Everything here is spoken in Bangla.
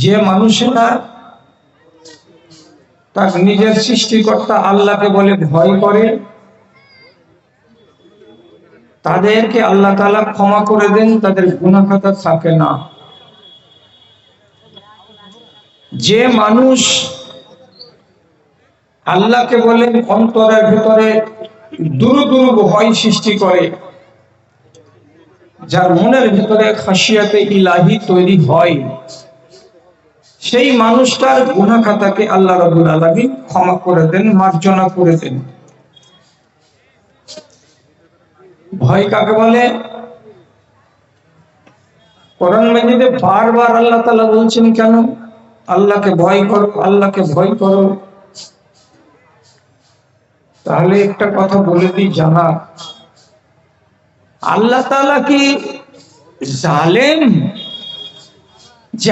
যে মানুষেরা তার নিজের সৃষ্টিকর্তা আল্লাহকে বলে ভয় করে, তাদেরকে আল্লাহ তাআলা ক্ষমা করে দেন, তাদের গুনাহ খাতা থাকে না। যে মানুষ আল্লাহকে বলে অন্তরের ভিতরে দুরু দুরু ভয় সৃষ্টি করে, যার মনের ভিতরে খাশিয়াতে ইলাহি তৈরি হয়, সেই মানুষটার গুনাহ খাতাকে আল্লাহ রাব্বুল আলামিন ক্ষমা করে দেন, মার্জনা করে দেন। ভয় কাকে বলে? কোরআন মাজিদে বারবার আল্লাহ তাআলা বলছেন কেন আল্লাহকে ভয় করো, আল্লাহকে ভয় করো। তাহলে একটা কথা বলে দিই জানা, আল্লাহ তাআলা কি জালেম যে